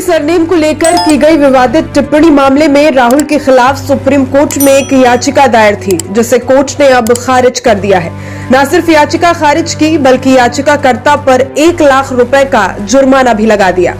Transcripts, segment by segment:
Surname को लेकर की गई विवादित टिप्पणी मामले में राहुल के खिलाफ सुप्रीम कोर्ट में एक याचिका दायर थी, जिसे कोर्ट ने अब खारिज कर दिया है। न सिर्फ याचिका खारिज की, बल्कि याचिकाकर्ता पर 1 लाख रुपए का जुर्माना भी लगा दिया।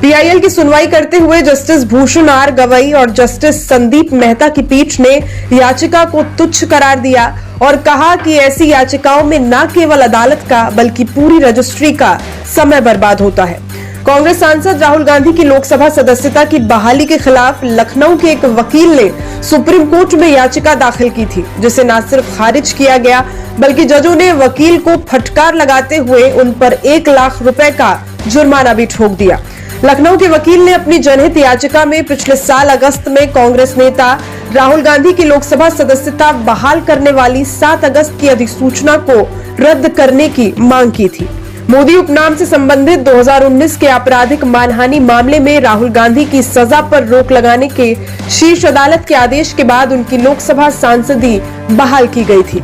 पीआईएल की सुनवाई करते हुए जस्टिस भूषण आर गवई और जस्टिस संदीप मेहता की पीठ ने याचिका को तुच्छ करार दिया और कहा कि ऐसी याचिकाओं में न केवल अदालत का बल्कि पूरी रजिस्ट्री का समय बर्बाद होता है। कांग्रेस सांसद राहुल गांधी की लोकसभा सदस्यता की बहाली के खिलाफ लखनऊ के एक वकील ने सुप्रीम कोर्ट में याचिका दाखिल की थी, जिसे न सिर्फ खारिज किया गया बल्कि जजों ने वकील को फटकार लगाते हुए उन पर 1 लाख रुपए का जुर्माना भी ठोक दिया। लखनऊ के वकील ने अपनी जनहित याचिका में पिछले साल अगस्त में कांग्रेस नेता राहुल गांधी की लोकसभा सदस्यता बहाल करने वाली 7 अगस्त की अधिसूचना को रद्द करने की मांग की थी। मोदी उपनाम से संबंधित 2019 के आपराधिक मानहानि मामले में राहुल गांधी की सजा पर रोक लगाने के शीर्ष अदालत के आदेश के बाद उनकी लोकसभा सांसदी बहाल की गई थी।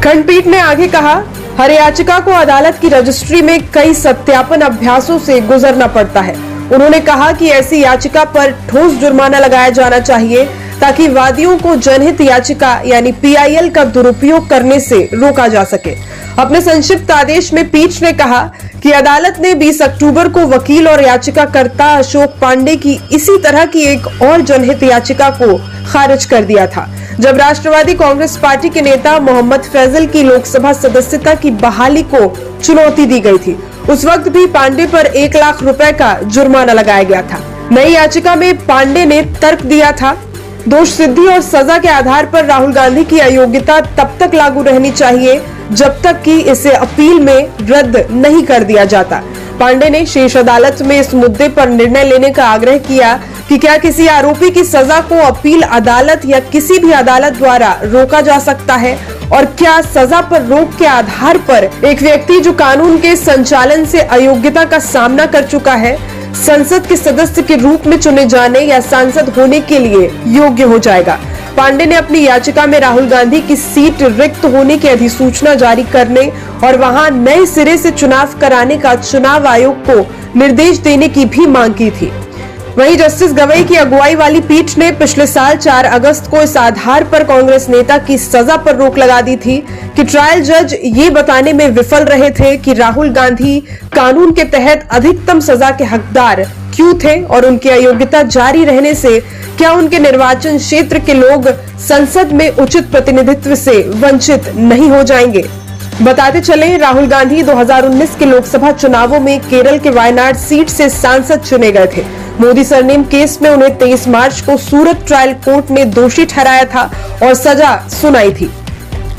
खंडपीठ ने आगे कहा, हर याचिका को अदालत की रजिस्ट्री में कई सत्यापन अभ्यासों से गुजरना पड़ता है। उन्होंने कहा कि ऐसी याचिका पर ठोस जुर्माना लगाया जाना चाहिए ताकि वादियों को जनहित याचिका यानी पीआईएल का दुरुपयोग करने से रोका जा सके। अपने संक्षिप्त आदेश में पीठ ने कहा कि अदालत ने 20 अक्टूबर को वकील और याचिकाकर्ता अशोक पांडे की इसी तरह की एक और जनहित याचिका को खारिज कर दिया था, जब राष्ट्रवादी कांग्रेस पार्टी के नेता मोहम्मद फैजल की लोकसभा सदस्यता की बहाली को चुनौती दी गई थी। उस वक्त भी पांडे पर 1 लाख रुपए का जुर्माना लगाया गया था। नई याचिका में पांडे ने तर्क दिया था, दोष सिद्धि और सजा के आधार पर राहुल गांधी की अयोग्यता तब तक लागू रहनी चाहिए जब तक कि इसे अपील में रद्द नहीं कर दिया जाता। पांडे ने शीर्ष अदालत में इस मुद्दे पर निर्णय लेने का आग्रह किया कि क्या किसी आरोपी की सजा को अपील अदालत या किसी भी अदालत द्वारा रोका जा सकता है, और क्या सजा पर रोक के आधार पर एक व्यक्ति जो कानून के संचालन से अयोग्यता का सामना कर चुका है, संसद के सदस्य के रूप में चुने जाने या सांसद होने के लिए योग्य हो जाएगा। पांडे ने अपनी याचिका में राहुल गांधी की सीट रिक्त होने की अधिसूचना जारी करने और वहां नए सिरे से चुनाव कराने का चुनाव आयोग को निर्देश देने की भी मांग की थी। वहीं जस्टिस गवई की अगुवाई वाली पीठ ने पिछले साल 4 अगस्त को इस आधार पर कांग्रेस नेता की सजा पर रोक लगा दी थी कि ट्रायल जज ये बताने में विफल रहे थे कि राहुल गांधी कानून के तहत अधिकतम सजा के हकदार क्यों थे और उनकी अयोग्यता जारी रहने से क्या उनके निर्वाचन क्षेत्र के लोग संसद में उचित प्रतिनिधित्व से वंचित नहीं हो जाएंगे। बताते चले, राहुल गांधी 2019 के लोकसभा चुनावों में केरल के वायनाड सीट से सांसद चुने गए थे। मोदी सरनेम केस में उन्हें 23 मार्च को सूरत ट्रायल कोर्ट ने दोषी ठहराया था और सजा सुनाई थी।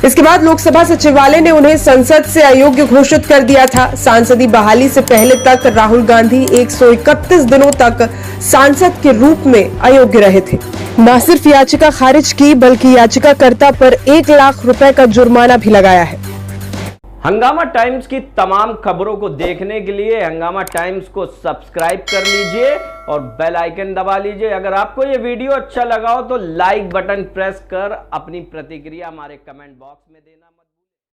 इसके बाद लोकसभा सचिवालय ने उन्हें संसद से अयोग्य घोषित कर दिया था। सांसदी बहाली से पहले तक राहुल गांधी 131 दिनों तक सांसद के रूप में अयोग्य रहे थे। न सिर्फ याचिका खारिज की, बल्कि याचिकाकर्ता पर 1 लाख रुपए का जुर्माना भी लगाया है। हंगामा टाइम्स की तमाम खबरों को देखने के लिए हंगामा टाइम्स को सब्सक्राइब कर लीजिए और बेल आइकन दबा लीजिए। अगर आपको ये वीडियो अच्छा लगा हो तो लाइक बटन प्रेस कर अपनी प्रतिक्रिया हमारे कमेंट बॉक्स में देना मत